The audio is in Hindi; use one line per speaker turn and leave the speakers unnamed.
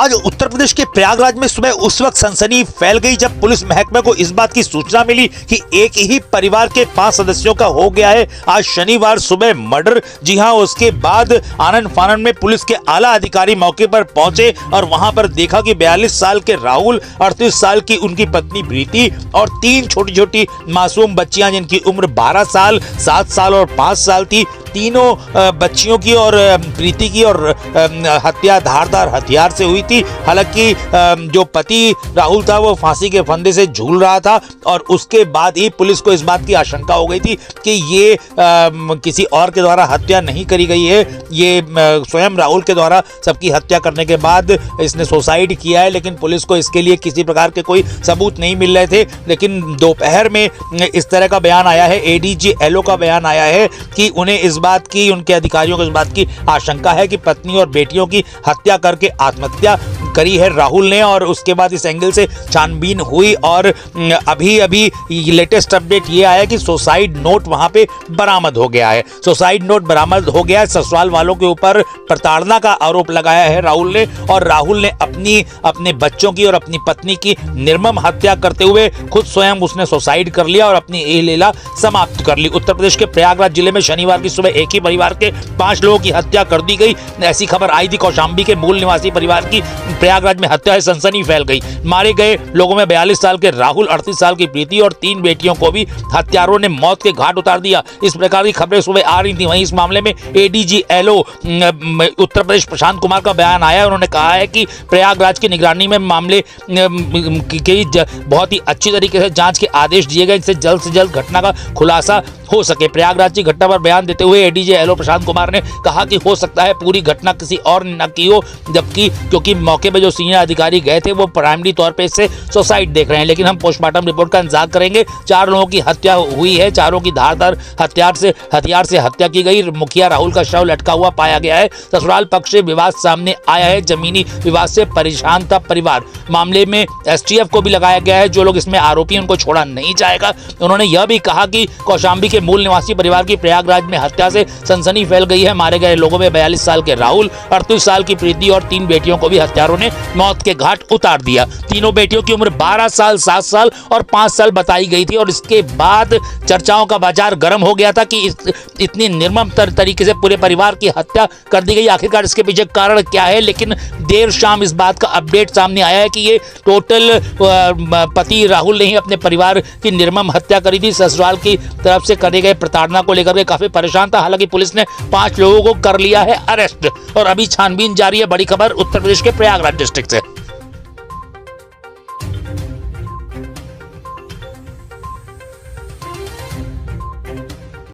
आज उत्तर प्रदेश के प्रयागराज में सुबह उस वक्त सनसनी फैल गई जब पुलिस महकमे को इस बात की सूचना मिली कि एक ही परिवार के 5 सदस्यों का हो गया है आज शनिवार सुबह मर्डर। जी हां, उसके बाद आनन फानन में पुलिस के आला अधिकारी मौके पर पहुंचे और वहां पर देखा कि 42 साल के राहुल, 38 साल की उनकी पत्नी प्रीति और 3 छोटी छोटी मासूम बच्चियां जिनकी उम्र 12 साल, 7 साल और 5 साल थी। तीनों बच्चियों की और प्रीति की और हत्या धारदार हथियार से हुई थी। हालांकि जो पति राहुल था वो फांसी के फंदे से झूल रहा था और उसके बाद ही पुलिस को इस बात की आशंका हो गई थी कि ये किसी और के द्वारा हत्या नहीं करी गई है, ये स्वयं राहुल के द्वारा सबकी हत्या करने के बाद इसने सुसाइड किया है। लेकिन पुलिस को इसके लिए किसी प्रकार के कोई सबूत नहीं मिल रहे थे। लेकिन दोपहर में इस तरह का बयान आया है, एडीजी एलओ का बयान आया है कि उन्हें इस बात की, उनके अधिकारियों को इस बात की आशंका है कि पत्नी और बेटियों की हत्या करके आत्महत्या करी है राहुल ने। और उसके बाद इस एंगल से छानबीन हुई और अभी अभी लेटेस्ट अपडेट ये आया कि सुसाइड नोट वहां पे बरामद हो गया है। सुसाइड नोट बरामद हो गया है। ससुराल वालों के ऊपर प्रताड़ना का आरोप लगाया है राहुल ने और राहुल ने अपने बच्चों की और अपनी पत्नी की निर्मम हत्या करते हुए खुद स्वयं उसने सुसाइड कर लिया और अपनी यह लीला समाप्त कर ली। उत्तर प्रदेश के प्रयागराज जिले में शनिवार की सुबह एक ही परिवार के 5 लोगों की हत्या कर दी गई। ऐसी खबर आई थी। कौशांबी के मूल निवासी परिवार की प्रयागराज में हत्या है, सनसनी फैल गई। मारे गए लोगों में 42 साल के राहुल, 38 साल की प्रीति और 3 बेटियों को भी हत्यारों ने मौत के घाट उतार दिया। इस प्रकार की खबरें सुबह आ रही थी। वहीं इस मामले में एडीजी एलओ उत्तर प्रदेश प्रशांत कुमार का बयान आया। उन्होंने कहा है कि प्रयागराज की निगरानी में मामले की बहुत ही अच्छी तरीके से जांच के आदेश दिए गए, जिससे जल्द से जल्द घटना का खुलासा हो सके। प्रयागराज की घटना पर बयान देते हुए एडीजी एलओ प्रशांत कुमार ने कहा कि हो सकता है पूरी घटना किसी और ने न की हो, जबकि क्योंकि मौके पे जो सीनियर अधिकारी गए थे वो प्राइमरी तौर पे इससे सुसाइड देख रहे हैं। लेकिन हम पोस्टमार्टम रिपोर्ट का इंतजार करेंगे। 4 लोगों की हत्या हुई है, चारों की धारदार हथियार से हत्या की गई। मुखिया राहुल का शव लटका हुआ पाया गया है। ससुराल पक्ष से विवाद सामने आया है। जमीनी विवाद से परेशान था परिवार। मामले में एसटीएफ को भी लगाया गया है। जो लोग इसमें आरोपी उनको छोड़ा नहीं जाएगा। उन्होंने यह भी कहा कि कौशांबी के मूल निवासी परिवार की प्रयागराज में हत्या से सनसनी फैल गई है। मारे गए लोगों में 42 साल के राहुल, 38 साल की प्रीति और 3 बेटियों को भी हत्यारों ने मौत के घाट उतार दिया। तीनों बेटियों की उम्र 12 साल, 7 साल और 5 साल बताई गई थी। और इसके बाद चर्चाओं का बाजार गर्म हो गया था कि इतनी निर्मम तरीके से पूरे परिवार की हत्या कर दी गई। आखिरकार इसके पीछे कारण क्या है? लेकिन देर शाम इस बात का अपडेट सामने आया है कि ये टोटल पति राहुल ने ही अपने परिवार की निर्मम हत्या करी थी। ससुराल की तरफ से करे गए प्रताड़ना को लेकर के काफी परेशान था। हालांकि पुलिस ने 5 लोगों को कर लिया है अरेस्ट और अभी छानबीन जारी है। बड़ी खबर उत्तर प्रदेश के प्रयागराज डिस्ट्रिक्ट से।